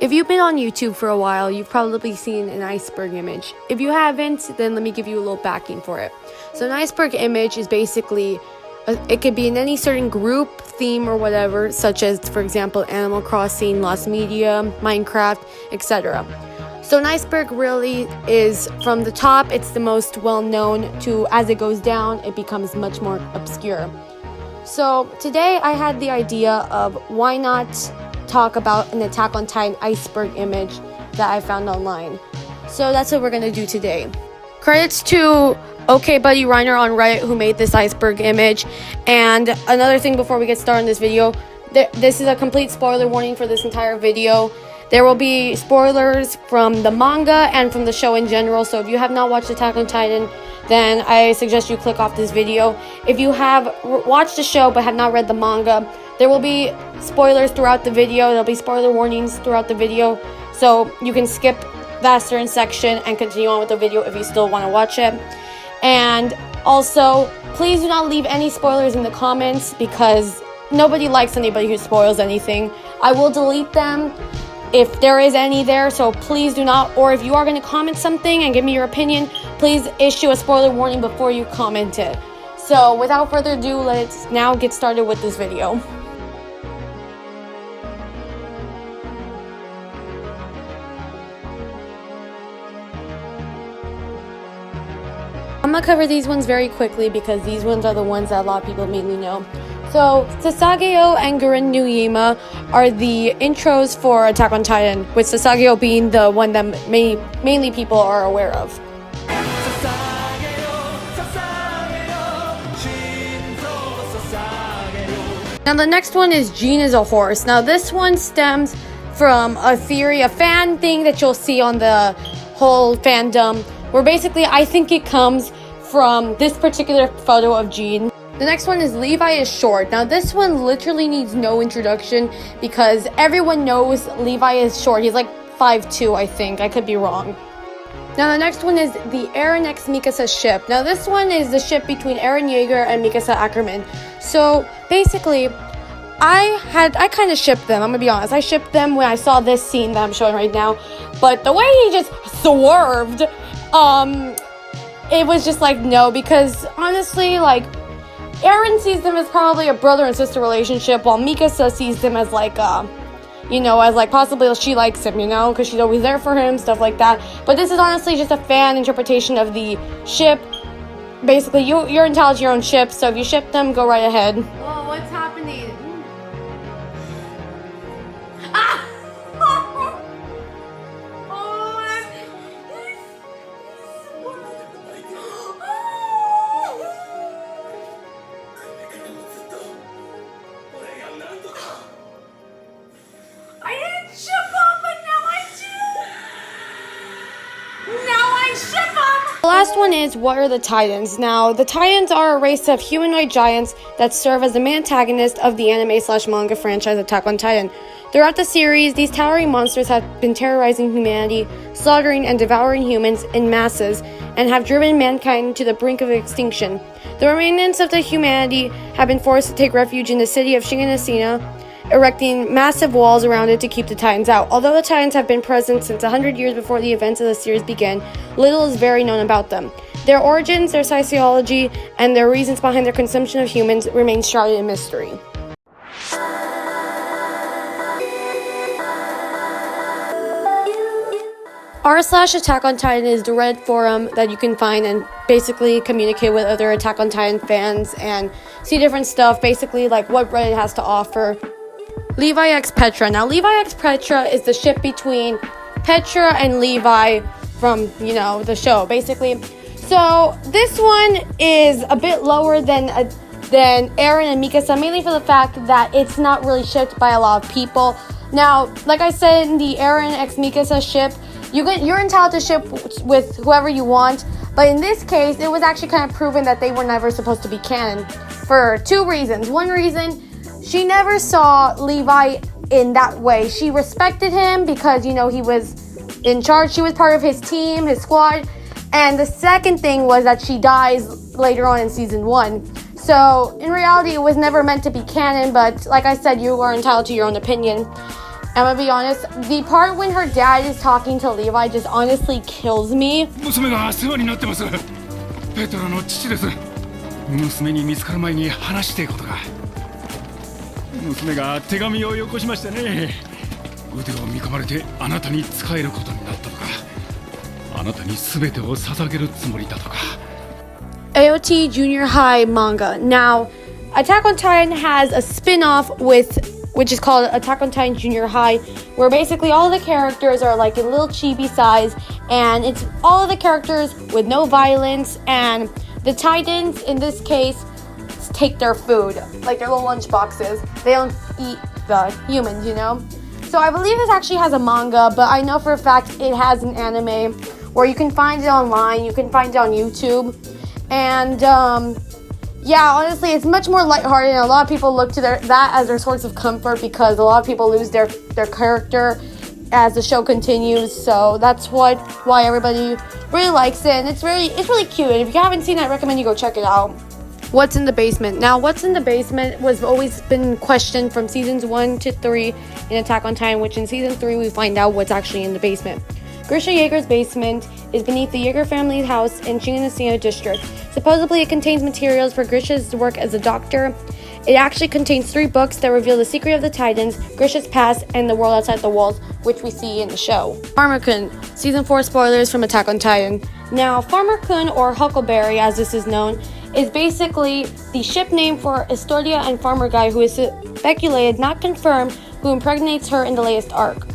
If you've been on YouTube for a while, you've probably seen an iceberg image. If you haven't, then let me give you a little backing for it. So an iceberg image is basically, it could be in any certain group, theme, or whatever, such as, for example, Animal Crossing, Lost Media, Minecraft, etc. So an iceberg really is, from the top, it's the most well-known, to as it goes down, it becomes much more obscure. So today I had the idea of why not talk about an Attack on Titan iceberg image that I found online. So that's what we're going to do today. Credits to okbuddyreiner on Reddit who made this iceberg image. And another thing before we get started in this video, this is a complete spoiler warning for this entire video. There will be spoilers from the manga and from the show in general, so if you have not watched Attack on Titan, then I suggest you click off this video. If you have watched the show but have not read the manga, there will be spoilers throughout the video. There'll be spoiler warnings throughout the video, so you can skip that certain section and continue on with the video if you still want to watch it. And also, please do not leave any spoilers in the comments because nobody likes anybody who spoils anything. I will delete them if there is any there, so please do not, or if you are going to comment something and give me your opinion, please issue a spoiler warning before you comment it. So without further ado, let's now get started with this video. I'm going to cover these ones very quickly because these ones are the ones that a lot of people mainly know. So, Sasageo and Gurren Nuyima are the intros for Attack on Titan, with Sasageo being the one that mainly people are aware of. Now the next one is Jean is a horse. Now this one stems from a theory, a fan thing that you'll see on the whole fandom, where basically I think it comes from this particular photo of Jean. The next one is Levi is short. Now this one literally needs no introduction because everyone knows Levi is short. He's like 5'2", I think. I could be wrong. Now the next one is the Eren x Mikasa ship. Now this one is the ship between Eren Yeager and Mikasa Ackerman. So basically, I kind of shipped them. I'm gonna be honest. I shipped them when I saw this scene that I'm showing right now. But the way he just swerved, it was just like no, because honestly, like, Eren sees them as probably a brother and sister relationship, while Mikasa sees them as like, as like possibly she likes him, because she's always there for him, stuff like that. But this is honestly just a fan interpretation of the ship. Basically, you're entitled to your own ship, so if you ship them, go right ahead. Oh, what's happening? The last one is, what are the Titans? Now, the Titans are a race of humanoid giants that serve as the main antagonist of the anime/manga franchise Attack on Titan. Throughout the series, these towering monsters have been terrorizing humanity, slaughtering and devouring humans in masses, and have driven mankind to the brink of extinction. The remnants of the humanity have been forced to take refuge in the city of Shiganshina, erecting massive walls around it to keep the Titans out. Although the Titans have been present since 100 years before the events of the series began, little is very known about them. Their origins, their sociology, and their reasons behind their consumption of humans remain shrouded in mystery. r/Attack on Titan is the Reddit forum that you can find and basically communicate with other Attack on Titan fans and see different stuff, basically like what Reddit has to offer. Levi x Petra. Now, Levi x Petra is the ship between Petra and Levi from, the show, basically. So, this one is a bit lower than Eren and Mikasa, mainly for the fact that it's not really shipped by a lot of people. Now, like I said, in the Eren x Mikasa ship, you're entitled to ship with whoever you want, but in this case, it was actually kind of proven that they were never supposed to be canon for two reasons. One reason, she never saw Levi in that way. She respected him because, he was in charge. She was part of his team, his squad. And the second thing was that she dies later on in season 1. So, in reality, it was never meant to be canon, but like I said, you are entitled to your own opinion. I'm gonna be honest, the part when her dad is talking to Levi just honestly kills me. 娘が世話になってます。ペトラの父です。娘に見つかる前に話していことが。娘が手紙をよこしましてね。腕を見込まれてあなたに仕えることになったとか。あなたに全てを捧げるつもりだとか。AOT Junior High manga. Now, Attack on Titan has a spin-off which is called Attack on Titan Junior High, where basically all of the characters are like a little chibi size, and it's all of the characters with no violence, and the Titans in this case take their food, like their little lunch boxes. They don't eat the humans, you know? So I believe this actually has a manga, but I know for a fact it has an anime where you can find it online, you can find it on YouTube, and yeah, honestly, it's much more lighthearted, and a lot of people look to that as their source of comfort because a lot of people lose their character as the show continues. So that's why everybody really likes it, and it's really cute. And if you haven't seen it, I recommend you go check it out. What's in the basement? Now, what's in the basement was always been questioned from seasons 1 to 3 in Attack on Titan, which in season 3 we find out what's actually in the basement. Grisha Yeager's basement is beneath the Yeager family's house in Shinganasino district. Supposedly, it contains materials for Grisha's work as a doctor. It actually contains 3 books that reveal the secret of the Titans, Grisha's past, and the world outside the walls, which we see in the show. Farmer-kun, Season 4 spoilers from Attack on Titan. Now, Farmer-kun, or Huckleberry as this is known, is basically the ship name for Estodia and Farmer Guy, who is speculated, not confirmed, who impregnates her in the latest arc.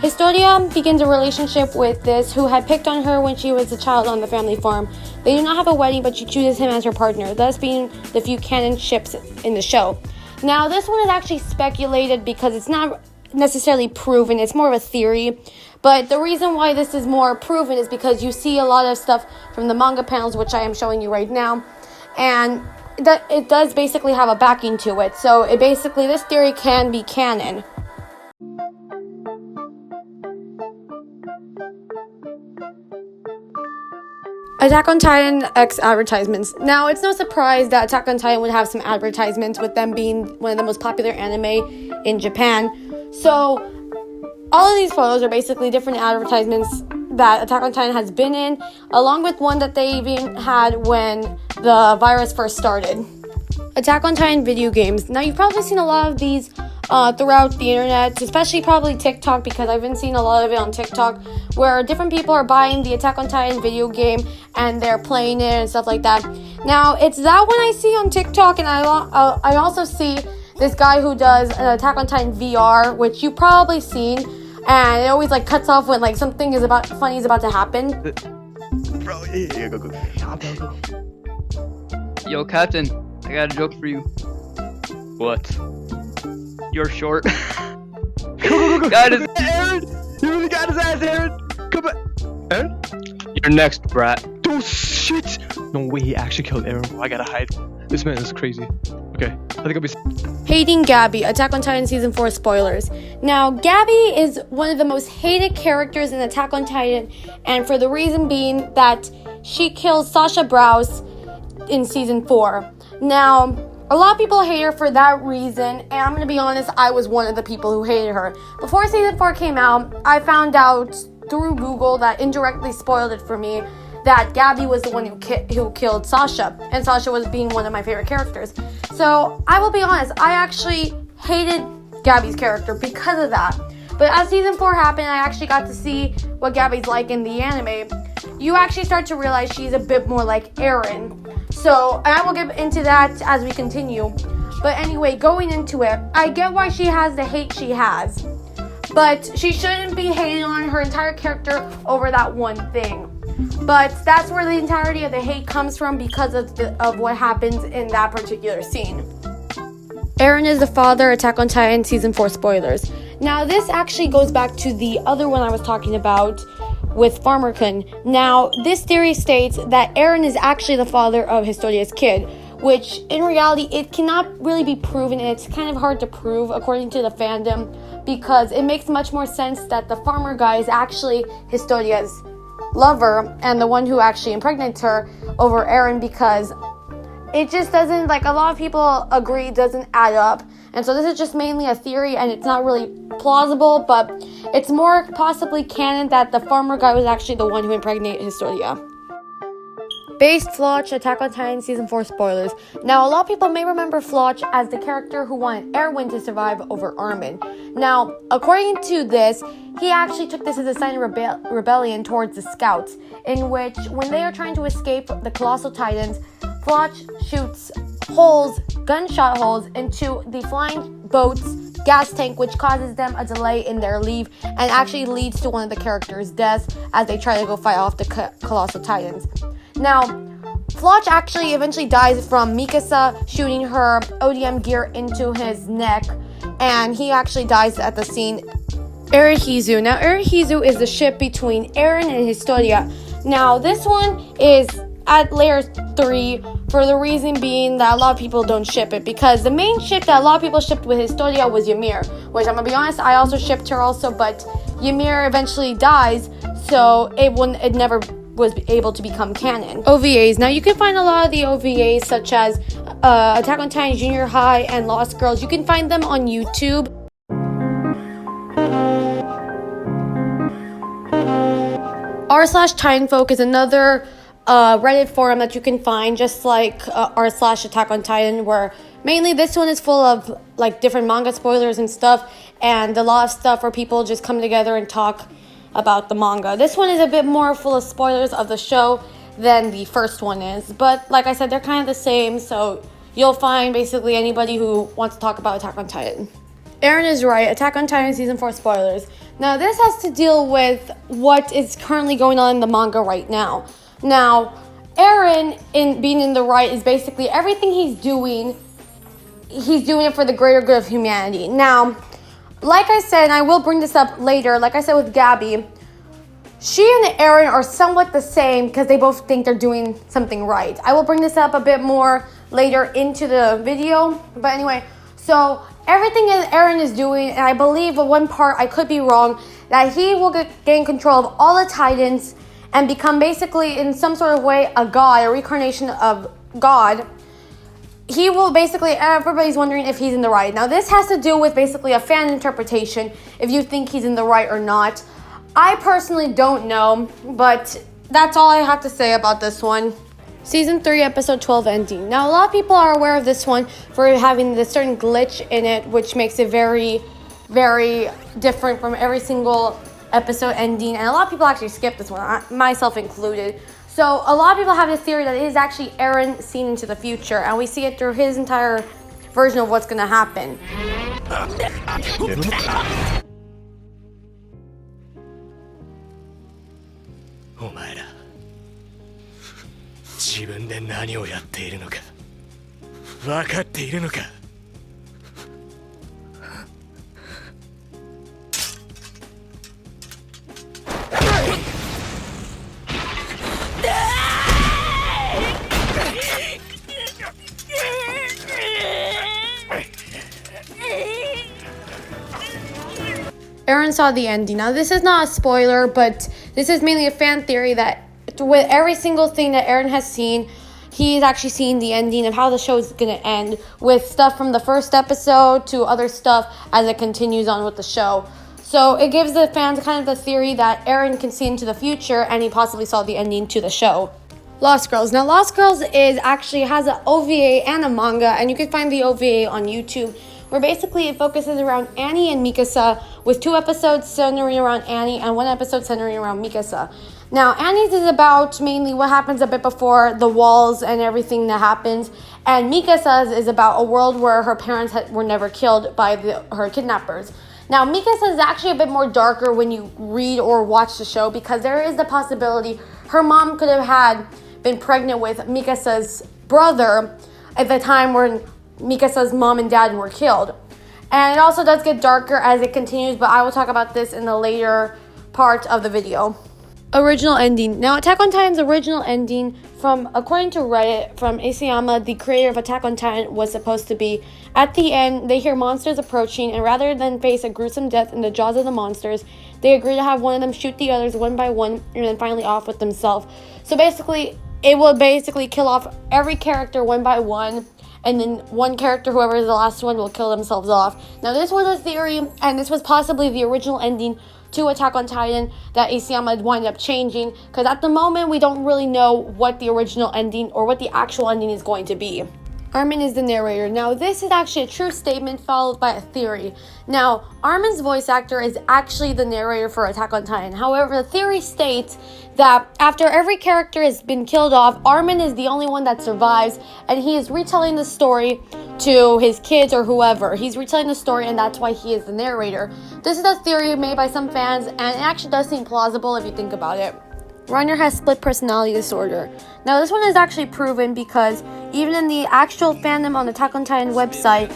Historia begins a relationship with this who had picked on her when she was a child on the family farm. They do not have a wedding, but she chooses him as her partner, thus being the few canon ships in the show. Now, this one is actually speculated because it's not necessarily proven. It's more of a theory. But the reason why this is more proven is because you see a lot of stuff from the manga panels, which I am showing you right now. And it does basically have a backing to it. So this theory can be canon. Attack on Titan X advertisements. Now, it's no surprise that Attack on Titan would have some advertisements, with them being one of the most popular anime in Japan. So, all of these photos are basically different advertisements that Attack on Titan has been in, along with one that they even had when the virus first started. Attack on Titan video games. Now, you've probably seen a lot of these throughout the internet, especially probably TikTok, because I've been seeing a lot of it on TikTok, where different people are buying the Attack on Titan video game and they're playing it and stuff like that. Now, it's that one I see on TikTok, and I also see this guy who does an Attack on Titan VR, which you've probably seen, and it always like cuts off when like something funny is about to happen. Bro, yeah, go. Yo, Captain, I got a joke for you. What? You're short. Go. Got his Aaron! You really got his ass, Aaron! Come back! Aaron? You're next, brat. Oh, shit! No way he actually killed Aaron. I gotta hide. This man is crazy. Okay, I think I'll be... Hating Gabby, Attack on Titan Season 4 spoilers. Now, Gabby is one of the most hated characters in Attack on Titan, and for the reason being that she kills Sasha Browse in Season 4. Now, a lot of people hate her for that reason, and I'm going to be honest, I was one of the people who hated her. Before Season 4 came out, I found out through Google that indirectly spoiled it for me that Gabby was the one who killed Sasha, and Sasha was being one of my favorite characters. So, I will be honest, I actually hated Gabby's character because of that. But as Season 4 happened, I actually got to see what Gabby's like in the anime. You actually start to realize she's a bit more like Eren. So, and I will get into that as we continue. But anyway, going into it, I get why she has the hate she has. But she shouldn't be hating on her entire character over that one thing. But that's where the entirety of the hate comes from because of what happens in that particular scene. Eren is the father, Attack on Titan Season 4 spoilers. Now, this actually goes back to the other one I was talking about with Farmer-kun. Now, this theory states that Eren is actually the father of Historia's kid, which in reality, it cannot really be proven, and it's kind of hard to prove according to the fandom, because it makes much more sense that the farmer guy is actually Historia's lover and the one who actually impregnates her over Eren, because it just doesn't, like, a lot of people agree it doesn't add up. And so this is just mainly a theory, and it's not really plausible, but it's more possibly canon that the farmer guy was actually the one who impregnated Historia. Based Floch, Attack on Titan Season 4 spoilers. Now, a lot of people may remember Floch as the character who wanted Erwin to survive over Armin. Now, according to this, he actually took this as a sign of rebellion towards the scouts, in which, when they are trying to escape the Colossal Titans, Floch shoots holes, gunshot holes, into the flying boat's gas tank, which causes them a delay in their leave and actually leads to one of the characters' deaths as they try to go fight off the Colossal Titans. Now, Floch actually eventually dies from Mikasa shooting her ODM gear into his neck, and he actually dies at the scene. Erihizu. Now, Erihizu is the ship between Eren and Historia. Now, this one is at layer 3 for the reason being that a lot of people don't ship it, because the main ship that a lot of people shipped with Historia was Ymir, which I'm gonna be honest, I also shipped her also, but Ymir eventually dies, so it never was able to become canon. OVAs. Now, you can find a lot of the OVAs, such as Attack on Titan Junior High and Lost Girls. You can find them on YouTube. r/TitanFolk is another Reddit forum that you can find, just like r/Attack on Titan, where mainly this one is full of like different manga spoilers and stuff, and a lot of stuff where people just come together and talk about the manga. This one is a bit more full of spoilers of the show than the first one is, but like I said, they're kind of the same, so you'll find basically anybody who wants to talk about Attack on Titan. Eren is right, Attack on Titan Season 4 spoilers. Now, this has to deal with what is currently going on in the manga right now. Now, Eren, in being in the right, is basically everything he's doing it for the greater good of humanity. Now, like I said, and I will bring this up later, like I said with Gabby, she and Eren are somewhat the same because they both think they're doing something right. I will bring this up a bit more later into the video, but anyway, so everything that Eren is doing, and I believe at one part, I could be wrong, that he will gain control of all the Titans and become basically in some sort of way a god, a reincarnation of God. He will basically, everybody's wondering if he's in the right. Now, this has to do with basically a fan interpretation, if you think he's in the right or not. I personally don't know, but that's all I have to say about this one. Season 3, Episode 12 ending. Now, a lot of people are aware of this one for having this certain glitch in it, which makes it very, very different from every single episode ending. And a lot of people actually skip this one, myself included. So a lot of people have this theory that it is actually Eren seen into the future, and we see it through his entire version of what's going to happen. お前ら自分で何をやっているのか分かっているのか Eren saw the ending. Now, this is not a spoiler, but this is mainly a fan theory that with every single thing that Eren has seen, he's actually seen the ending of how the show is going to end, with stuff from the first episode to other stuff as it continues on with the show. So it gives the fans kind of the theory that Eren can see into the future and he possibly saw the ending to the show. Lost Girls. Now, Lost Girls has an OVA and a manga, and you can find the OVA on YouTube, where basically it focuses around Annie and Mikasa, with 2 episodes centering around Annie and 1 episode centering around Mikasa. Now, Annie's is about mainly what happens a bit before the walls and everything that happens, and Mikasa's is about a world where her parents were never killed by her kidnappers. Now, Mikasa is actually a bit more darker when you read or watch the show, because there is the possibility her mom could have been pregnant with Mikasa's brother at the time when Mikasa's mom and dad were killed. And it also does get darker as it continues, but I will talk about this in the later part of the video. Original ending. Now, Attack on Titan's original ending, according to Reddit, from Isayama, the creator of Attack on Titan, was supposed to be, at the end, they hear monsters approaching, and rather than face a gruesome death in the jaws of the monsters, they agree to have one of them shoot the others one by one, and then finally off with themselves. So basically, it will basically kill off every character one by one, and then one character, whoever is the last one, will kill themselves off. Now, this was a theory, and this was possibly the original ending to Attack on Titan that Isayama would wind up changing, because at the moment we don't really know what the original ending or what the actual ending is going to be. Armin is the narrator. Now, this is actually a true statement followed by a theory. Now, Armin's voice actor is actually the narrator for Attack on Titan. However, the theory states that after every character has been killed off, Armin is the only one that survives, and he is retelling the story to his kids or whoever. He's retelling the story, and that's why he is the narrator. This is a theory made by some fans, and it actually does seem plausible if you think about it. Reiner has split personality disorder. Now, this one is actually proven because even in the actual fandom on the Attack on Titan website,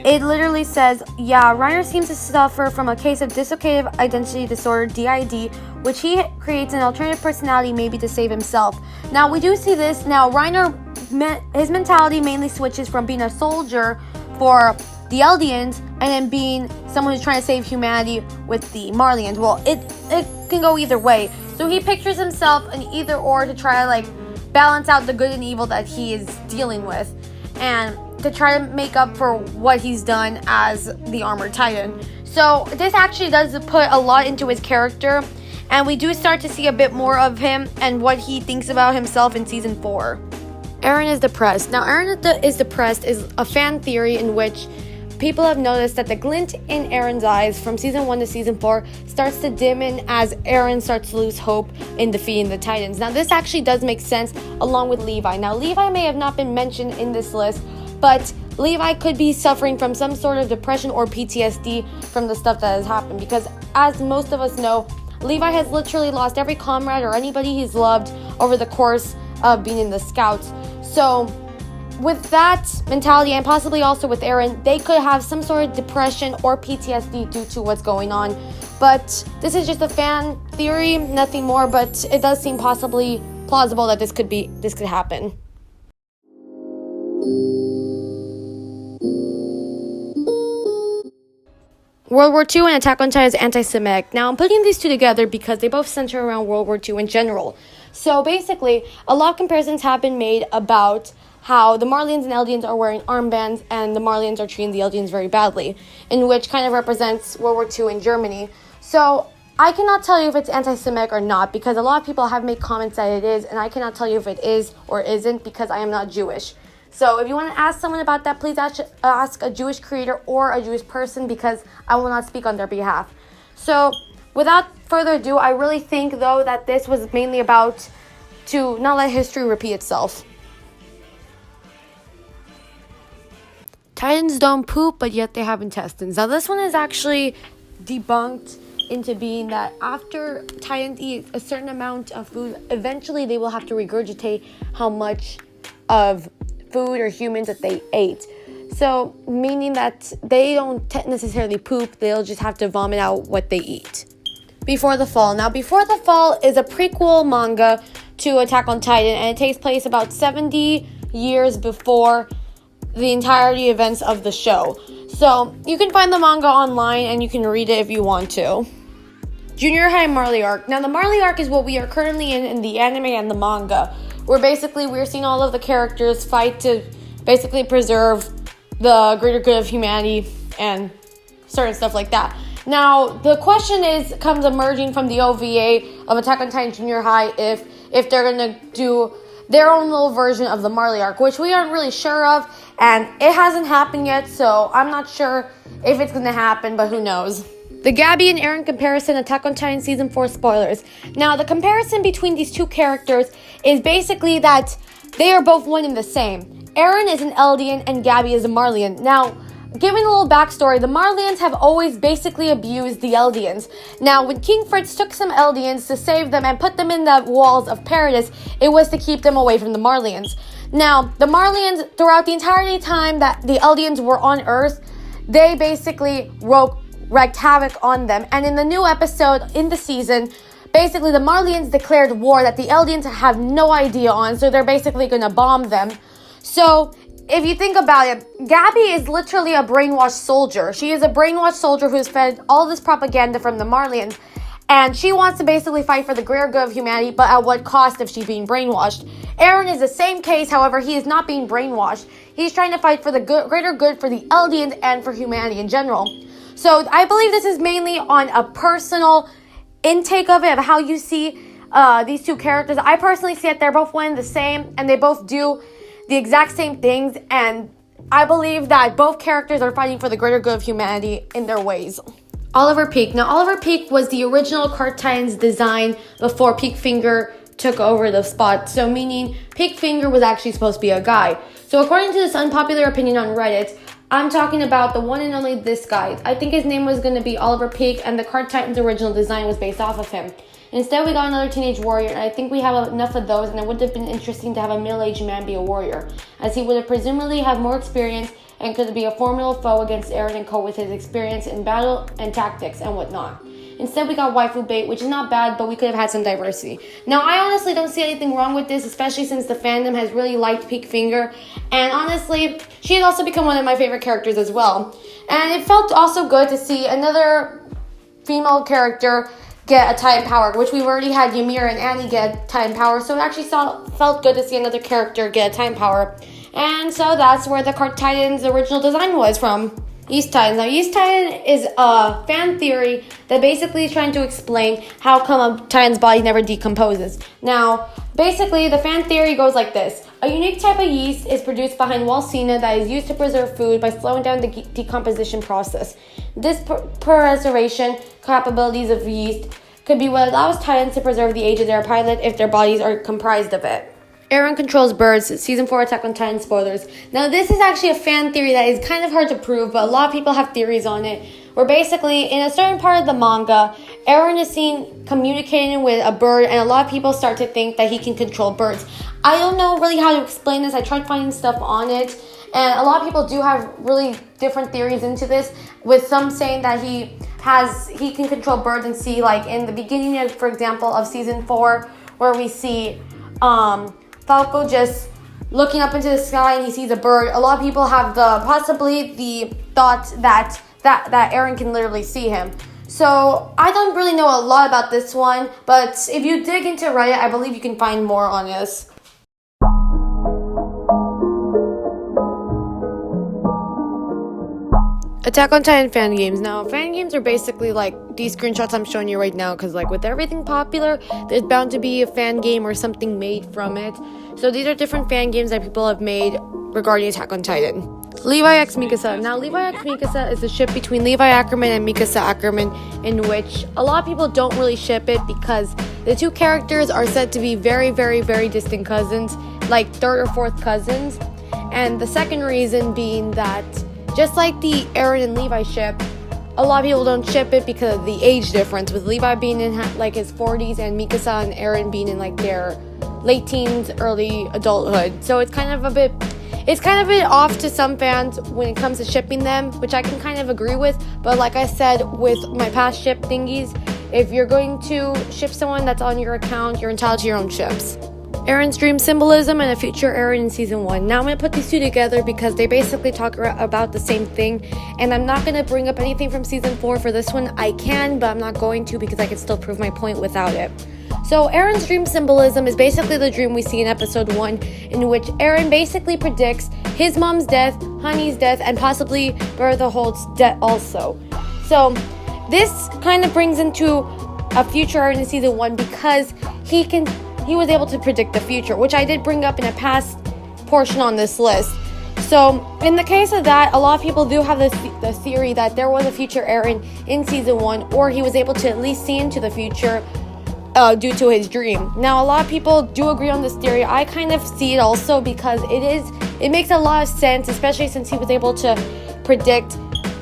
it literally says, yeah, Reiner seems to suffer from a case of dissociative identity disorder, DID, which he creates an alternative personality maybe to save himself. Now, we do see this. Now, Reiner, his mentality mainly switches from being a soldier for the Eldians and then being someone who's trying to save humanity with the Marlians. Well, it can go either way. So he pictures himself in either or to try to like balance out the good and evil that he is dealing with, and to try to make up for what he's done as the Armored Titan. So this actually does put a lot into his character, and we do start to see a bit more of him and what he thinks about himself in season 4. Eren is depressed. Now, Eren is depressed is a fan theory in which people have noticed that the glint in Eren's eyes from season 1 to season 4 starts to dim in as Eren starts to lose hope in defeating the Titans. Now, this actually does make sense along with Levi. Now, Levi may have not been mentioned in this list, but Levi could be suffering from some sort of depression or PTSD from the stuff that has happened, because as most of us know, Levi has literally lost every comrade or anybody he's loved over the course of being in the Scouts. So with that mentality, and possibly also with Eren, they could have some sort of depression or PTSD due to what's going on. But this is just a fan theory, nothing more, but it does seem possibly plausible that this could happen. World War II and Attack on Titan is anti-Semitic. Now, I'm putting these two together because they both center around World War II in general. So basically, a lot of comparisons have been made about how the Marlians and Eldians are wearing armbands and the Marlians are treating the Eldians very badly, in which kind of represents World War II in Germany. So I cannot tell you if it's anti-Semitic or not, because a lot of people have made comments that it is, and I cannot tell you if it is or isn't because I am not Jewish. So if you want to ask someone about that, please ask a Jewish creator or a Jewish person, because I will not speak on their behalf. So without further ado, I really think, though, that this was mainly about to not let history repeat itself. Titans don't poop, but yet they have intestines. Now, this one is actually debunked into being that after Titans eat a certain amount of food, eventually they will have to regurgitate how much of food or humans that they ate. So, meaning that they don't necessarily poop, they'll just have to vomit out what they eat. Before the Fall. Now, Before the Fall is a prequel manga to Attack on Titan, and it takes place about 70 years before the entirety events of the show. So, you can find the manga online and you can read it if you want to. Junior High Marley Arc. Now, the Marley Arc is what we are currently in the anime and the manga, where basically we're seeing all of the characters fight to basically preserve the greater good of humanity and certain stuff like that. Now, the question comes emerging from the OVA of Attack on Titan Junior High if they're going to do their own little version of the Marley Arc, which we aren't really sure of, and it hasn't happened yet, so I'm not sure if it's going to happen, but who knows. The Gabby and Eren comparison, Attack on Titan Season 4 spoilers. Now, the comparison between these two characters is basically that they are both one and the same. Eren is an Eldian and Gabby is a Marlian. Now, giving a little backstory, the Marlians have always basically abused the Eldians. Now, when King Fritz took some Eldians to save them and put them in the walls of Paradis, it was to keep them away from the Marlians. Now, the Marlians, throughout the entirety time that the Eldians were on Earth, they basically wreaked havoc on them. And in the new episode in the season, basically the Marlians declared war that the Eldians have no idea on, so they're basically going to bomb them. So, if you think about it, Gabby is literally a brainwashed soldier. She is a brainwashed soldier who's fed all this propaganda from the Marlians, and she wants to basically fight for the greater good of humanity, but at what cost if she's being brainwashed? Eren is the same case, however, he is not being brainwashed. he's trying to fight for the greater good for the Eldians and for humanity in general. So I believe this is mainly on a personal intake of it, of how you see these two characters. I personally see it, they're both one and the same, and they both do the exact same things, and I believe that both characters are fighting for the greater good of humanity in their ways. Oliver Peak. Now, Oliver Peak was the original Cart Titans design before Peak Finger took over the spot. So, meaning Peak Finger was actually supposed to be a guy. So, according to this unpopular opinion on Reddit, I'm talking about the one and only this guy. I think his name was going to be Oliver Peak, and the Cart Titans original design was based off of him. Instead, we got another teenage warrior, and I think we have enough of those, and it would have been interesting to have a middle-aged man be a warrior, as he would have presumably have more experience and could be a formidable foe against Eren and Co. with his experience in battle and tactics and whatnot. Instead, we got waifu bait, which is not bad, but we could have had some diversity. Now, I honestly don't see anything wrong with this, especially since the fandom has really liked Peak Finger, and honestly, she has also become one of my favorite characters as well. And it felt also good to see another female character get a Titan power, which we've already had Ymir and Annie get a Titan power, so it actually felt good to see another character get a Titan power. And so that's where the Cart Titans original design was from. East Titan. Now, East Titan is a fan theory that basically is trying to explain how come a Titan's body never decomposes. Now, basically, the fan theory goes like this. A unique type of yeast is produced behind Walsina that is used to preserve food by slowing down the decomposition process. This preservation capabilities of yeast could be what allows Titans to preserve the age of their pilot if their bodies are comprised of it. Eren controls birds, Season 4 Attack on Titan spoilers. Now, this is actually a fan theory that is kind of hard to prove, but a lot of people have theories on it, where basically, in a certain part of the manga, Eren is seen communicating with a bird, and a lot of people start to think that he can control birds. I don't know really how to explain this. I tried finding stuff on it, and a lot of people do have really different theories into this, with some saying that he can control birds and see, like, in the beginning of, for example, of Season 4, where we see, Falco just looking up into the sky and he sees a bird. A lot of people have possibly the thought that Eren can literally see him. So I don't really know a lot about this one, but if you dig into Reddit, I believe you can find more on this. Attack on Titan fan games. Now, fan games are basically like these screenshots I'm showing you right now, because like with everything popular, there's bound to be a fan game or something made from it. So these are different fan games that people have made regarding Attack on Titan. Levi X Mikasa. Now, Levi X Mikasa is a ship between Levi Ackerman and Mikasa Ackerman, in which a lot of people don't really ship it because the two characters are said to be very, very, very distant cousins, like third or fourth cousins. And the second reason being that just like the Eren and Levi ship, a lot of people don't ship it because of the age difference, with Levi being in like his 40s and Mikasa and Eren being in like their late teens, early adulthood. So it's kind of a bit off to some fans when it comes to shipping them, which I can kind of agree with. But like I said with my past ship thingies, if you're going to ship someone that's on your account, you're entitled to your own ships. Eren's dream symbolism and a future Eren in Season 1. Now I'm going to put these two together because they basically talk about the same thing, and I'm not going to bring up anything from Season 4 for this one. I can, but I'm not going to because I can still prove my point without it. So Eren's dream symbolism is basically the dream we see in Episode 1, in which Eren basically predicts his mom's death, Honey's death, and possibly Bertholt's death also. So this kind of brings into a future Eren in Season 1 because he was able to predict the future, which I did bring up in a past portion on this list. So, in the case of that, a lot of people do have the theory that there was a future Eren in Season 1, or he was able to at least see into the future due to his dream. Now, a lot of people do agree on this theory. I kind of see it also because it makes a lot of sense, especially since he was able to predict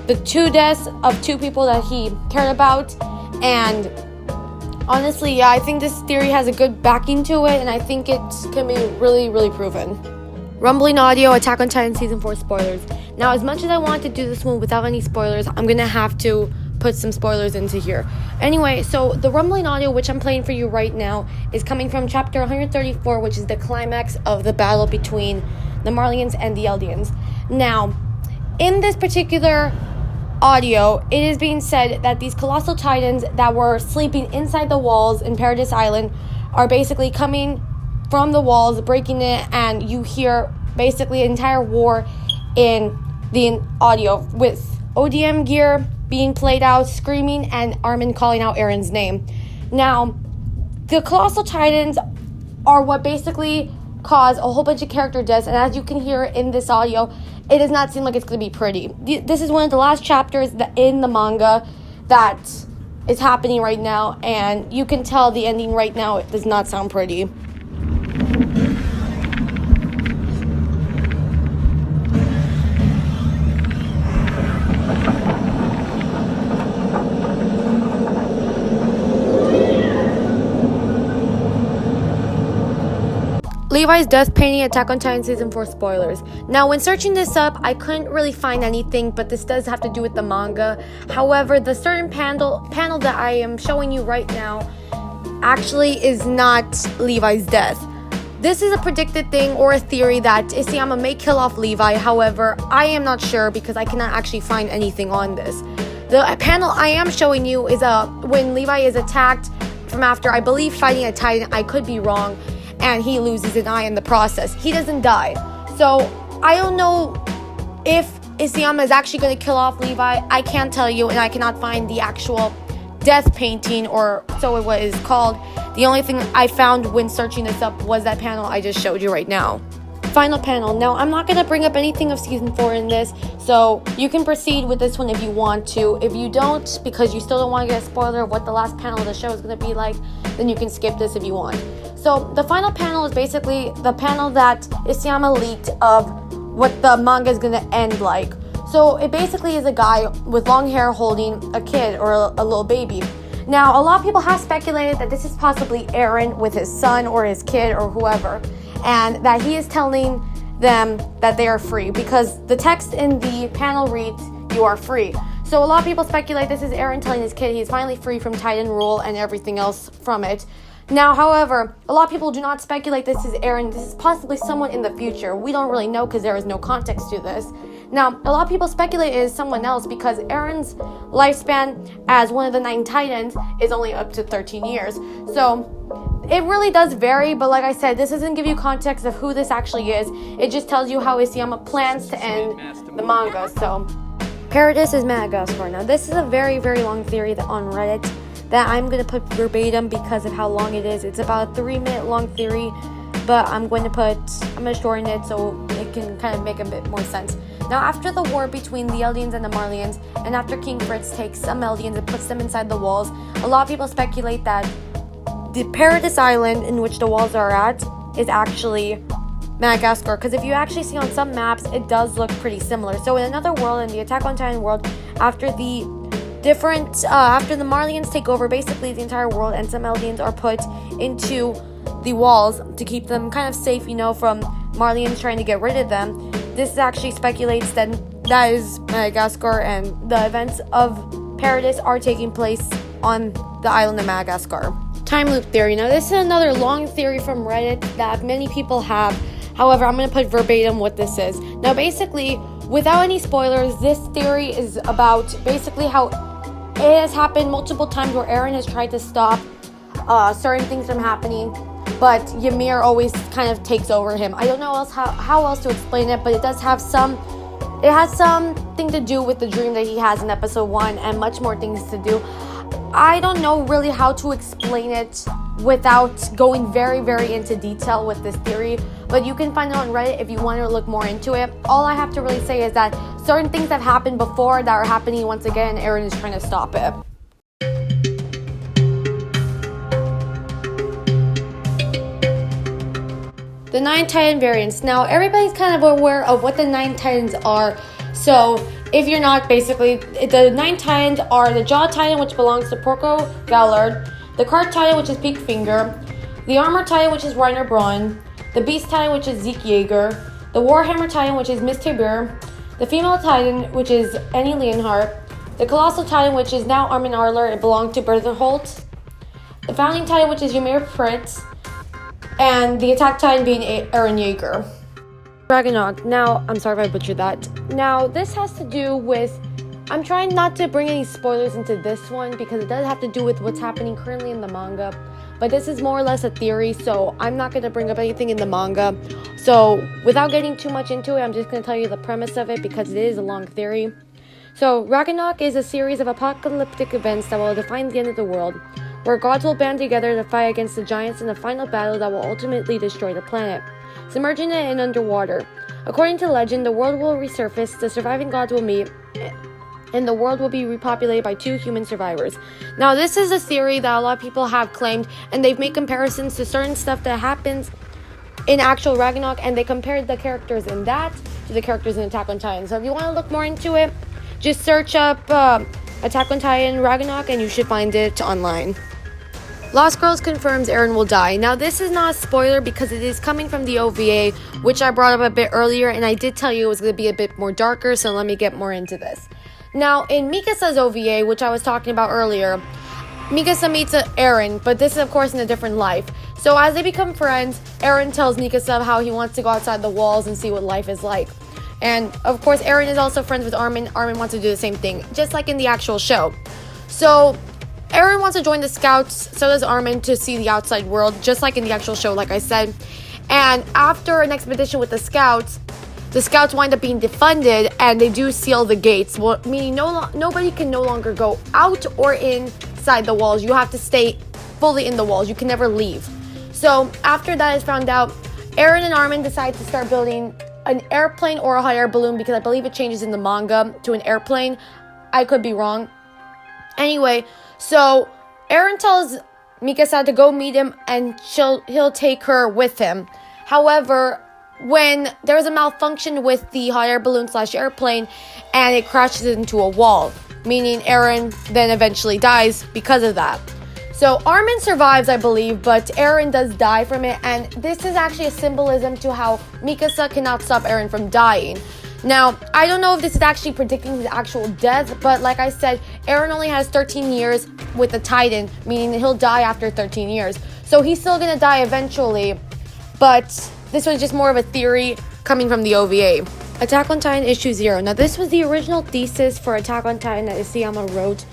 the two deaths of two people that he cared about. And honestly, yeah, I think this theory has a good backing to it, and I think it can be really, really proven. Rumbling audio, Attack on Titan Season 4 spoilers. Now, as much as I want to do this one without any spoilers, I'm going to have to put some spoilers into here. Anyway, so the rumbling audio, which I'm playing for you right now, is coming from Chapter 134, which is the climax of the battle between the Marleyans and the Eldians. Now, in this particular audio, it is being said that these colossal titans that were sleeping inside the walls in Paradise Island are basically coming from the walls, breaking it, and you hear basically an entire war in the audio with ODM gear being played out, screaming, and Armin calling out Eren's name. Now, the Colossal Titans are what basically cause a whole bunch of character deaths, and as you can hear in this audio, it does not seem like it's going to be pretty. This is one of the last chapters in the manga that is happening right now, and you can tell the ending right now, it does not sound pretty. Levi's death painting, Attack on Titan Season 4 spoilers. Now, when searching this up, I couldn't really find anything, but this does have to do with the manga. However, the certain panel that I am showing you right now actually is not Levi's death. This is a predicted thing or a theory that Isayama may kill off Levi. However, I am not sure because I cannot actually find anything on this. The panel I am showing you is when Levi is attacked from after, I believe, fighting a Titan. I could be wrong. And he loses an eye in the process. He doesn't die. So, I don't know if Isayama is actually going to kill off Levi. I can't tell you, and I cannot find the actual death painting, or so it was called. The only thing I found when searching this up was that panel I just showed you right now. Final panel. Now, I'm not going to bring up anything of Season 4 in this, so you can proceed with this one if you want to. If you don't, because you still don't want to get a spoiler of what the last panel of the show is going to be like, then you can skip this if you want. So, the final panel is basically the panel that Isayama leaked of what the manga is going to end like. So, it basically is a guy with long hair holding a kid or a little baby. Now, a lot of people have speculated that this is possibly Eren with his son or his kid or whoever, and that he is telling them that they are free, because the text in the panel reads, "You are free." So, a lot of people speculate this is Eren telling his kid he's finally free from Titan rule and everything else from it. Now, however, a lot of people do not speculate this is Eren. This is possibly someone in the future. We don't really know because there is no context to this. Now, a lot of people speculate it is someone else because Eren's lifespan as one of the 9 Titans is only up to 13 years. So, it really does vary, but like I said, this doesn't give you context of who this actually is. It just tells you how Isayama plans to end the manga. So, Paradis is Madagascar. Now, this is a very, very long theory that on Reddit that I'm going to put verbatim because of how long it is. It's about a 3-minute long theory, but I'm going to shorten it so it can kind of make a bit more sense. Now, after the war between the Eldians and the Marlians, and after King Fritz takes some Eldians and puts them inside the walls, a lot of people speculate that the Paradis Island in which the walls are at is actually Madagascar, because if you actually see on some maps, it does look pretty similar. So in another world, in the Attack on Titan world, after the Marlians take over basically the entire world, and some Eldians are put into the walls to keep them kind of safe, from Marlians trying to get rid of them. This actually speculates that is Madagascar, and the events of Paradis are taking place on the island of Madagascar. Time loop theory. Now, this is another long theory from Reddit that many people have. However, I'm going to put verbatim what this is. Now, basically, without any spoilers, this theory is about basically how it has happened multiple times where Eren has tried to stop certain things from happening, but Ymir always kind of takes over him. I don't know how else to explain it, but it has something to do with the dream that he has in episode 1 and much more things to do. I don't know really how to explain it without going very, very into detail with this theory, but you can find it on Reddit if you want to look more into it. All I have to really say is that certain things have happened before that are happening once again, and Eren is trying to stop it. The 9 Titan variants. Now, everybody's kind of aware of what the 9 Titans are, so if you're not, basically, the 9 Titans are the Jaw Titan, which belongs to Porco Gallard, the Cart Titan, which is Peak Finger, the Armor Titan, which is Reiner Braun, the Beast Titan, which is Zeke Yeager, the Warhammer Titan, which is Miss Tabir, the Female Titan, which is Annie Leonhardt, the Colossal Titan, which is now Armin Arler, it belonged to Berthold, the Founding Titan, which is Ymir Fritz, and the Attack Titan being Eren Yeager. Ragnarok. Now, I'm sorry if I butchered that. Now, this has to do with, I'm trying not to bring any spoilers into this one because it does have to do with what's happening currently in the manga. but this is more or less a theory, so I'm not going to bring up anything in the manga. So without getting too much into it, I'm just going to tell you the premise of it because it is a long theory. So Ragnarok is a series of apocalyptic events that will define the end of the world, where gods will band together to fight against the giants in a final battle that will ultimately destroy the planet, submerging it in underwater. According to legend, the world will resurface, the surviving gods will meet, and the world will be repopulated by 2 human survivors. Now, this is a theory that a lot of people have claimed, and they've made comparisons to certain stuff that happens in actual Ragnarok, and they compared the characters in that to the characters in Attack on Titan. So if you want to look more into it, just search up Attack on Titan Ragnarok, and you should find it online. Lost Girls confirms Eren will die. Now, this is not a spoiler because it is coming from the OVA, which I brought up a bit earlier, and I did tell you it was going to be a bit more darker, so let me get more into this. Now, in Mikasa's OVA, which I was talking about earlier, Mikasa meets Eren, but this is, of course, in a different life. So as they become friends, Eren tells Mikasa how he wants to go outside the walls and see what life is like. And, of course, Eren is also friends with Armin. Armin wants to do the same thing, just like in the actual show. So Eren wants to join the scouts, so does Armin, to see the outside world, just like in the actual show, like I said. And after an expedition with the scouts wind up being defunded, and they do seal the gates, meaning nobody can no longer go out or inside the walls. You have to stay fully in the walls. You can never leave. So after that is found out, Eren and Armin decide to start building an airplane or a hot air balloon, because I believe it changes in the manga to an airplane. I could be wrong. Anyway, so Eren tells Mikasa to go meet him, and he'll take her with him. However, when there's a malfunction with the hot air balloon / airplane, and it crashes into a wall, meaning Eren then eventually dies because of that. So Armin survives, I believe, but Eren does die from it, and this is actually a symbolism to how Mikasa cannot stop Eren from dying. Now, I don't know if this is actually predicting his actual death, but like I said, Eren only has 13 years with the Titan, meaning he'll die after 13 years. So he's still gonna die eventually, but this was just more of a theory coming from the OVA. Attack on Titan Issue 0. Now, this was the original thesis for Attack on Titan that Isayama wrote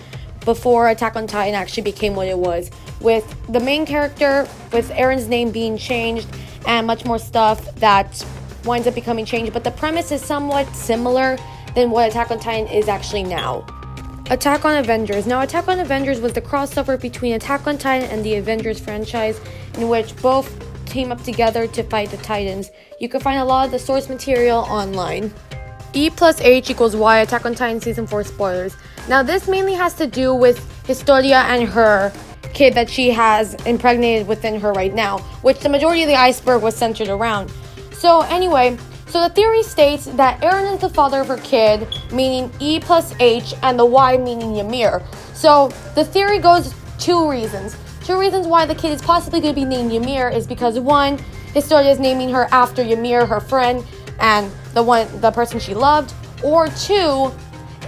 before Attack on Titan actually became what it was, with the main character, with Eren's name being changed, and much more stuff that winds up becoming changed. But the premise is somewhat similar than what Attack on Titan is actually now. Attack on Avengers. Now, Attack on Avengers was the crossover between Attack on Titan and the Avengers franchise, in which both team up together to fight the Titans. You can find a lot of the source material online. E+H=Y, Attack on Titan Season 4 spoilers. Now, this mainly has to do with Historia and her kid that she has impregnated within her right now, which the majority of the Iceberg was centered around. So anyway, the theory states that Eren is the father of her kid, meaning E+H, and the Y meaning Ymir. So the theory goes 2 reasons. 2 reasons why the kid is possibly going to be named Ymir is because, 1, Historia is naming her after Ymir, her friend, and the person she loved, or 2,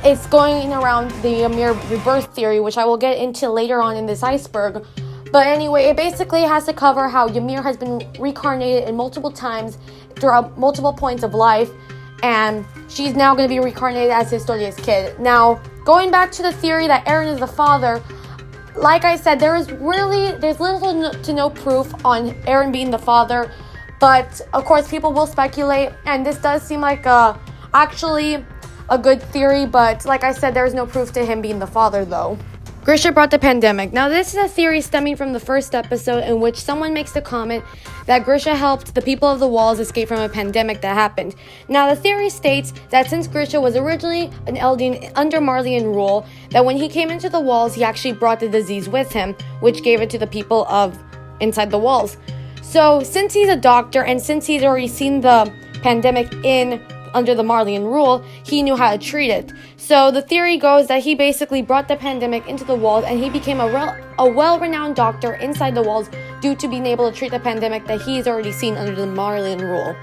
it's going around the Ymir rebirth theory, which I will get into later on in this Iceberg. But anyway, it basically has to cover how Ymir has been reincarnated in multiple times throughout multiple points of life, and she's now going to be reincarnated as Historia's kid. Now, going back to the theory that Eren is the father, like I said, there's little to no proof on Eren being the father, but of course people will speculate, and this does seem like actually a good theory, but like I said, there's no proof to him being the father though. Grisha brought the pandemic. Now, this is a theory stemming from the first episode, in which someone makes the comment that Grisha helped the people of the walls escape from a pandemic that happened. Now, the theory states that since Grisha was originally an Eldian under Marleyan rule, that when he came into the walls, he actually brought the disease with him, which gave it to the people of inside the walls. So, since he's a doctor, and since he's already seen the pandemic under the Marleyan rule, he knew how to treat it. So the theory goes that he basically brought the pandemic into the walls, and he became a well-renowned doctor inside the walls due to being able to treat the pandemic that he's already seen under the Marleyan rule.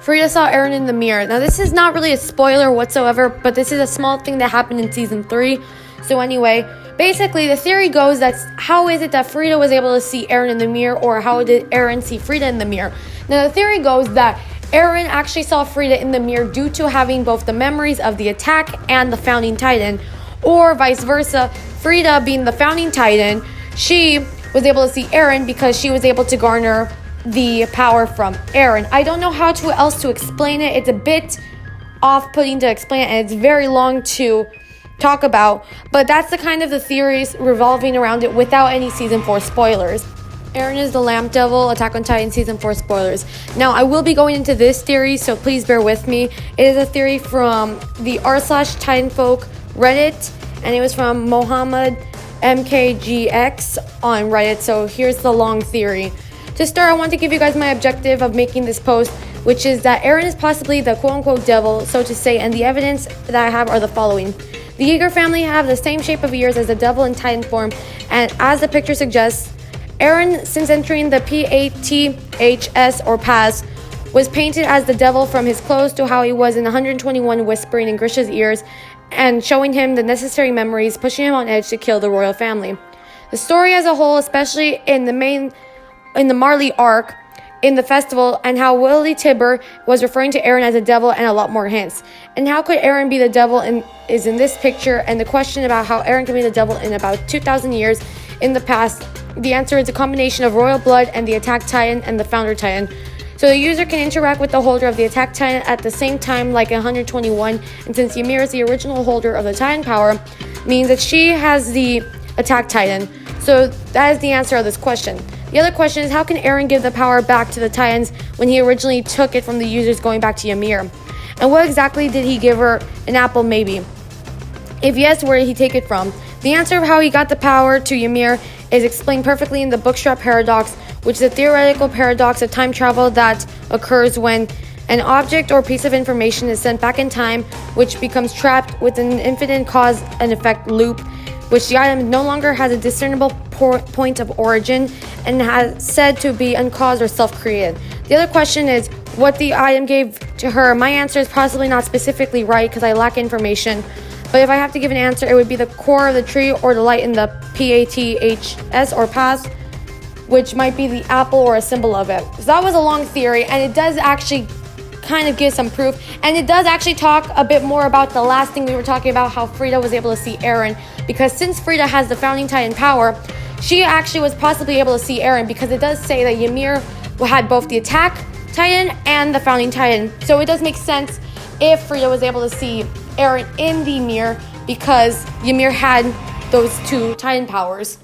Frida saw Eren in the mirror. Now, this is not really a spoiler whatsoever, but this is a small thing that happened in Season 3. So anyway, basically the theory goes that how is it that Frida was able to see Eren in the mirror, or how did Eren see Frida in the mirror? Now, the theory goes that Eren actually saw Frida in the mirror due to having both the memories of the attack and the Founding Titan, or vice versa, Frida being the Founding Titan, she was able to see Eren because she was able to garner the power from Eren. I don't know how else to explain it. It's a bit off-putting to explain it, and it's very long to talk about, but that's the kind of the theories revolving around it without any season 4 spoilers. Eren is the Lamp Devil, Attack on Titan season 4 spoilers. Now, I will be going into this theory, so please bear with me. It is a theory from the r/Titanfolk Reddit, and it was from Mohammed MKGX on Reddit, so here's the long theory. To start, I want to give you guys my objective of making this post, which is that Eren is possibly the quote-unquote devil, so to say, and the evidence that I have are the following. The Yeager family have the same shape of ears as the devil in Titan form, and as the picture suggests, Eren, since entering the PETITIONS or past, was painted as the devil from his clothes to how he was in 121 whispering in Grisha's ears and showing him the necessary memories, pushing him on edge to kill the royal family. The story as a whole, especially in the Marley arc, in the festival, and how Willie Tibber was referring to Eren as a devil, and a lot more hints. And how could Eren be the devil is in this picture, and the question about how Eren can be the devil in about 2,000 years in the past. The answer is a combination of royal blood and the Attack Titan and the Founder Titan. So the user can interact with the holder of the Attack Titan at the same time, like 121, and since Ymir is the original holder of the Titan power, means that she has the Attack Titan. So that is the answer of this question. The other question is, how can Eren give the power back to the Titans when he originally took it from the users going back to Ymir? And what exactly did he give her? An apple, maybe? If yes, where did he take it from? The answer of how he got the power to Ymir is explained perfectly in the Bookstrap Paradox, which is a theoretical paradox of time travel that occurs when an object or piece of information is sent back in time, which becomes trapped with an infinite cause and effect loop, which the item no longer has a discernible point of origin and has said to be uncaused or self-created. The other question is what the item gave to her. My answer is possibly not specifically right because I lack information, but if I have to give an answer, it would be the core of the tree or the light in the PATHS or path, which might be the apple or a symbol of it. So that was a long theory, and it does actually kind of give some proof, and it does actually talk a bit more about the last thing we were talking about, how Frida was able to see Eren, because since Frida has the Founding Titan power, she actually was possibly able to see Eren, because it does say that Ymir had both the Attack Titan and the Founding Titan. So it does make sense if Frida was able to see Eren in the Ymir, because Ymir had those two Titan powers.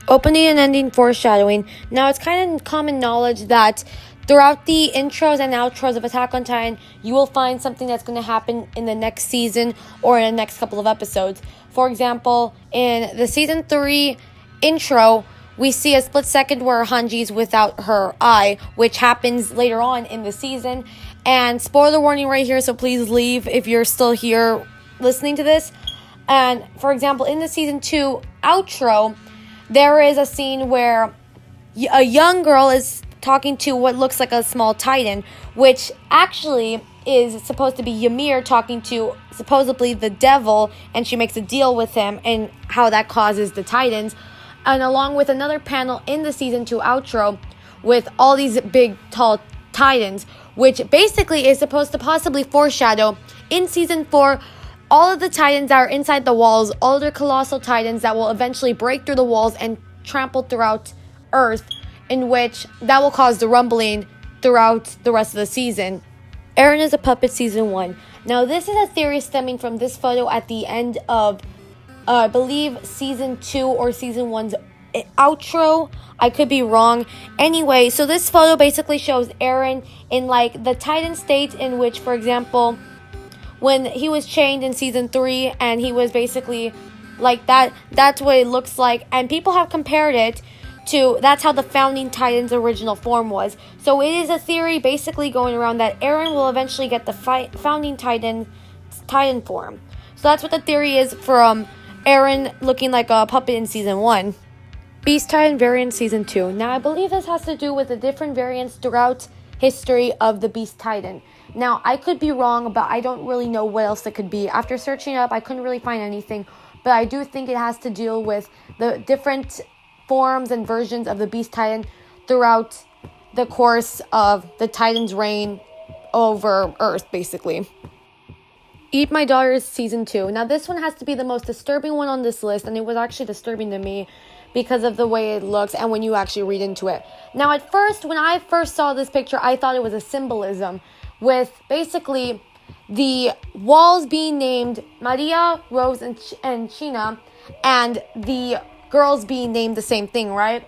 Opening and ending foreshadowing. Now, it's kind of common knowledge that throughout the intros and outros of Attack on Titan, you will find something that's going to happen in the next season or in the next couple of episodes. For example, in the season 3 intro, we see a split second where Hanji's without her eye, which happens later on in the season. And spoiler warning right here, so please leave if you're still here listening to this. And for example, in the season 2 outro, there is a scene where a young girl is talking to what looks like a small Titan, which actually is supposed to be Ymir talking to supposedly the devil, and she makes a deal with him and how that causes the Titans. And along with another panel in the season 2 outro with all these big, tall Titans, which basically is supposed to possibly foreshadow in season 4 all of the Titans that are inside the walls, all of the colossal Titans that will eventually break through the walls and trample throughout Earth, in which that will cause the rumbling throughout the rest of the season. Eren is a puppet season 1. Now, this is a theory stemming from this photo at the end of, I believe, season 2 or season 1's outro. I could be wrong. Anyway, so this photo basically shows Eren in like the Titan state in which, for example, when he was chained in season 3 and he was basically like that, that's what it looks like. And people have compared it to, that's how the Founding Titan's original form was. So it is a theory basically going around that Eren will eventually get the Founding Titan form. So that's what the theory is from Eren looking like a puppet in season 1. Beast Titan variant season 2. Now I believe this has to do with the different variants throughout history of the Beast Titan. Now, I could be wrong, but I don't really know what else it could be. After searching up, I couldn't really find anything, but I do think it has to deal with the different forms and versions of the Beast Titan throughout the course of the Titan's reign over Earth, basically. Eat My Daughters Season 2. Now, this one has to be the most disturbing one on this list, and it was actually disturbing to me because of the way it looks and when you actually read into it. Now, at first, when I first saw this picture, I thought it was a symbolism with basically the walls being named Maria, Rose, and China, and the girls being named the same thing, right?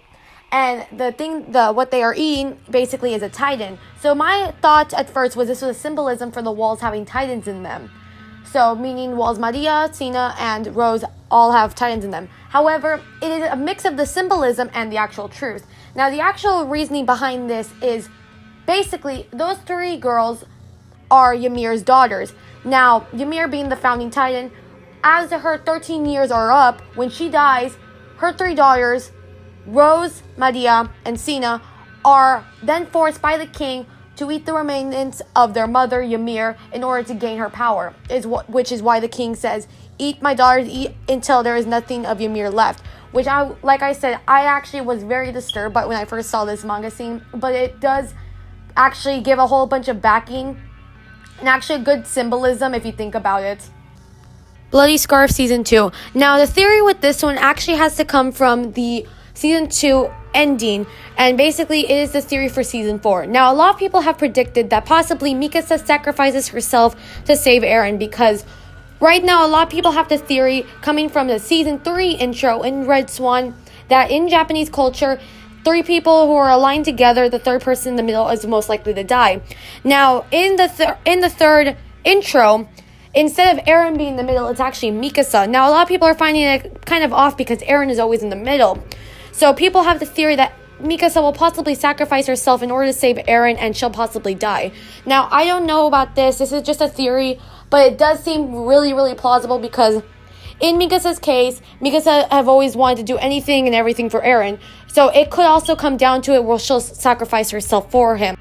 And what they are eating basically is a titan. So my thought at first was this was a symbolism for the walls having titans in them. So meaning walls Maria, Cena, and Rose all have titans in them. However, it is a mix of the symbolism and the actual truth. Now, the actual reasoning behind this is basically those three girls are Ymir's daughters. Now, Ymir being the founding titan, as her 13 years are up, when she dies, her three daughters, Rose, Maria, and Cena, are then forced by the king to eat the remains of their mother, Ymir, in order to gain her power, which is why the king says, eat my daughters, eat until there is nothing of Ymir left. Which, like I said, I actually was very disturbed by when I first saw this manga scene, but it does actually give a whole bunch of backing and actually good symbolism if you think about it. Bloody Scarf Season 2. Now, the theory with this one actually has to come from the Season 2 ending, and basically it is the theory for Season 4. Now, a lot of people have predicted that possibly Mikasa sacrifices herself to save Eren, because right now a lot of people have the theory coming from the Season 3 intro in Red Swan that in Japanese culture, three people who are aligned together, the third person in the middle is most likely to die. Now, in the third intro, instead of Eren being in the middle, it's actually Mikasa. Now, a lot of people are finding it kind of off because Eren is always in the middle. So people have the theory that Mikasa will possibly sacrifice herself in order to save Eren, and she'll possibly die. Now, I don't know about this. This is just a theory, but it does seem really, really plausible because in Mikasa's case, Mikasa have always wanted to do anything and everything for Eren. So it could also come down to it where she'll sacrifice herself for him.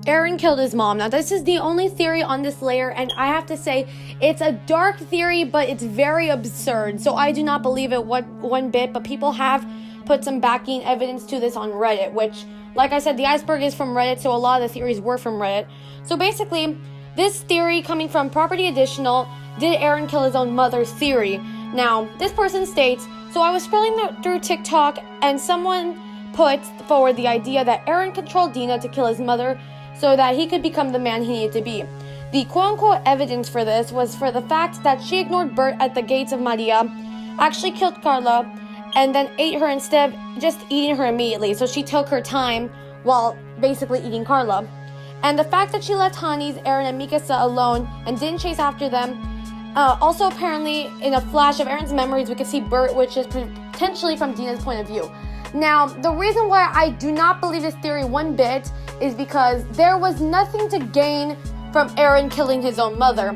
Eren killed his mom. Now, this is the only theory on this layer, and I have to say, it's a dark theory, but it's very absurd. So I do not believe it one bit, but people have put some backing evidence to this on Reddit, which, like I said, the Iceberg is from Reddit, so a lot of the theories were from Reddit. So basically, this theory coming from Property Additional, did Eren kill his own mother theory. Now, this person states, so I was scrolling through TikTok, and someone put forward the idea that Eren controlled Dina to kill his mother so that he could become the man he needed to be. The quote-unquote evidence for this was for the fact that she ignored Bert at the gates of Maria, actually killed Carla, and then ate her instead of just eating her immediately. So she took her time while basically eating Carla. And the fact that she left Hannes, Eren, and Mikasa alone and didn't chase after them. Also, apparently, in a flash of Eren's memories, we could see Bert, which is potentially from Dina's point of view. Now, the reason why I do not believe this theory one bit is because there was nothing to gain from Eren killing his own mother.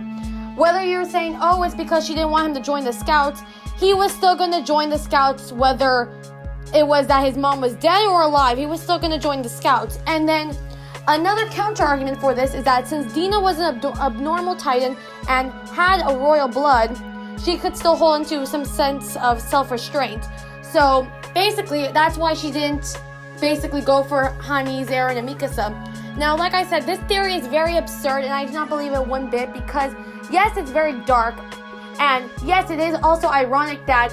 Whether you're saying, oh, it's because she didn't want him to join the scouts, he was still going to join the scouts whether it was that his mom was dead or alive. He was still going to join the scouts. And then another counter-argument for this is that since Dina was an abnormal titan and had a royal blood, she could still hold into some sense of self-restraint. So basically, that's why she didn't basically go for Hannes, Eren, and Mikasa. Now, like I said, this theory is very absurd, and I do not believe it one bit because, yes, it's very dark, and yes, it is also ironic that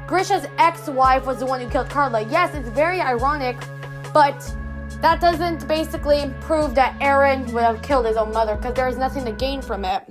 Grisha's ex-wife was the one who killed Carla. Yes, it's very ironic, but that doesn't basically prove that Eren would have killed his own mother because there is nothing to gain from it.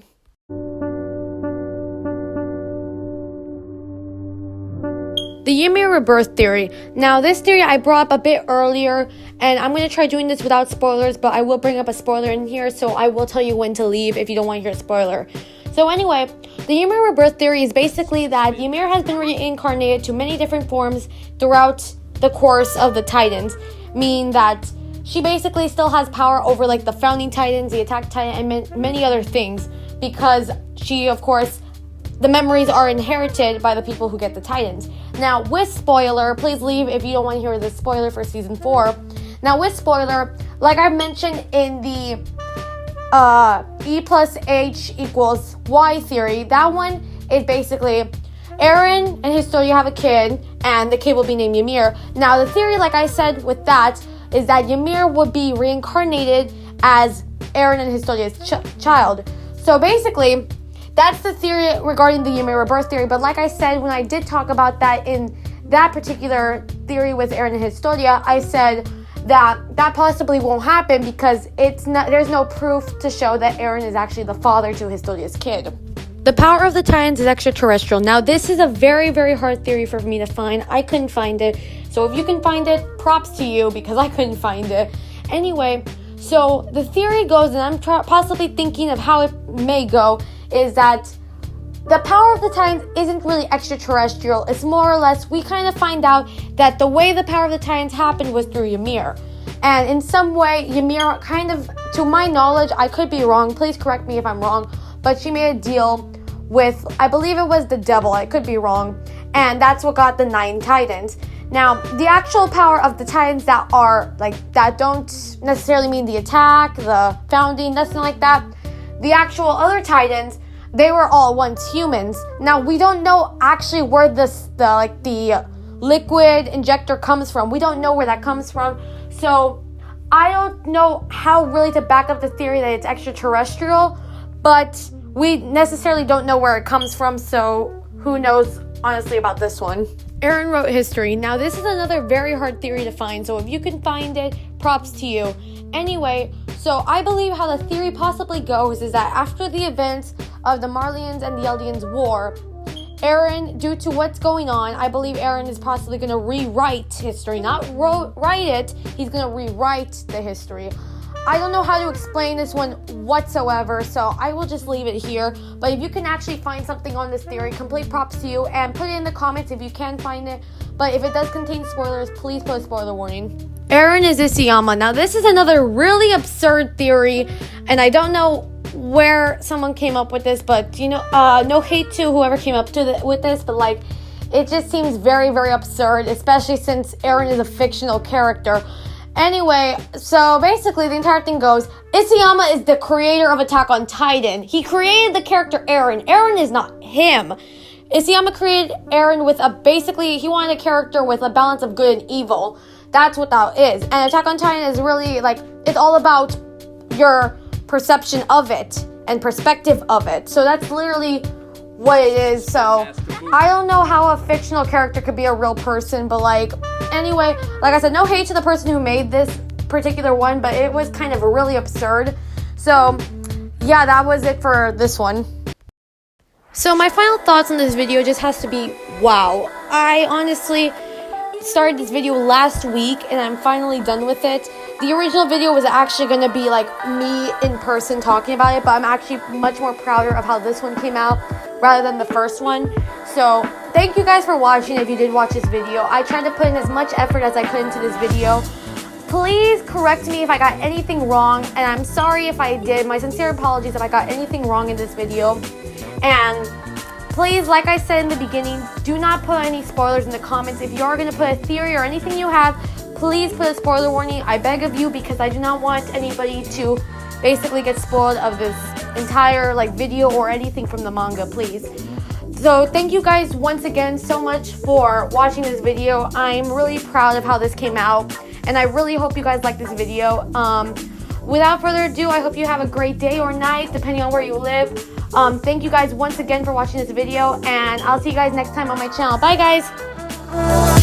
The Ymir rebirth theory. Now, this theory I brought up a bit earlier, and I'm going to try doing this without spoilers, but I will bring up a spoiler in here, so I will tell you when to leave if you don't want to hear a spoiler. So anyway, the Ymir rebirth theory is basically that Ymir has been reincarnated to many different forms throughout the course of the Titans, meaning that she basically still has power over like the founding Titans, the attack Titan, and many other things, because she, of course, the memories are inherited by the people who get the Titans. Now, with spoiler, please leave if you don't want to hear the spoiler for Season 4. Now, with spoiler, like I mentioned in the E plus H equals Y theory, that one is basically Eren and his story have a kid, and the kid will be named Ymir. Now, the theory, like I said, with that, is that Ymir would be reincarnated as Eren and Histodia's child. So basically, that's the theory regarding the Ymir rebirth theory. But like I said, when I did talk about that in that particular theory with Eren and Histodia, I said that possibly won't happen because there's no proof to show that Eren is actually the father to Histodia's kid. The power of the Titans is extraterrestrial. Now, this is a very, very hard theory for me to find. I couldn't find it. So if you can find it, props to you because I couldn't find it. Anyway, so the theory goes, and I'm possibly thinking of how it may go, is that the power of the Titans isn't really extraterrestrial. It's more or less, we kind of find out that the way the power of the Titans happened was through Ymir. And in some way, Ymir kind of, to my knowledge, I could be wrong, please correct me if I'm wrong, but she made a deal with, I believe it was the devil, I could be wrong, and that's what got the 9 Titans. Now, the actual power of the Titans that don't necessarily mean the attack, the founding, nothing like that. The actual other Titans, they were all once humans. Now, we don't know actually where the liquid injector comes from. We don't know where that comes from. So, I don't know how really to back up the theory that it's extraterrestrial, but we necessarily don't know where it comes from, so who knows honestly about this one. Eren wrote history. Now, this is another very hard theory to find, so if you can find it, props to you. Anyway, so I believe how the theory possibly goes is that after the events of the Marleyans and the Eldians war, Eren, due to what's going on, I believe Eren is possibly going to rewrite history. Not write it, he's going to rewrite the history. I don't know how to explain this one whatsoever, so I will just leave it here. But if you can actually find something on this theory, complete props to you, and put it in the comments if you can find it. But if it does contain spoilers, please put a spoiler warning. Eren is Isayama. Now, this is another really absurd theory, and I don't know where someone came up with this, but no hate to whoever came up with this, but it just seems very, very absurd, especially since Eren is a fictional character. Anyway, so basically the entire thing goes, Isayama is the creator of Attack on Titan. He created the character Eren. Eren is not him. Isayama created Eren with he wanted a character with a balance of good and evil. That's what that is. And Attack on Titan is really, it's all about your perception of it and perspective of it. So that's literally what it is. So I don't know how a fictional character could be a real person, but anyway, like I said, no hate to the person who made this particular one, but it was kind of really absurd. So yeah, that was it for this one. So my final thoughts on this video just has to be, wow. I honestly started this video last week and I'm finally done with it. The original video was actually going to be me in person talking about it, but I'm actually much more prouder of how this one came out rather than the first one. So thank you guys for watching if you did watch this video. I tried to put in as much effort as I could into this video. Please correct me if I got anything wrong, and I'm sorry if I did. My sincere apologies if I got anything wrong in this video. And please, like I said in the beginning, do not put any spoilers in the comments. If you are going to put a theory or anything you have, please put a spoiler warning. I beg of you, because I do not want anybody to basically get spoiled of this entire video or anything from the manga, please. So thank you guys once again so much for watching this video. I'm really proud of how this came out, and I really hope you guys like this video. Without further ado, I hope you have a great day or night, depending on where you live. Thank you guys once again for watching this video, and I'll see you guys next time on my channel. Bye, guys!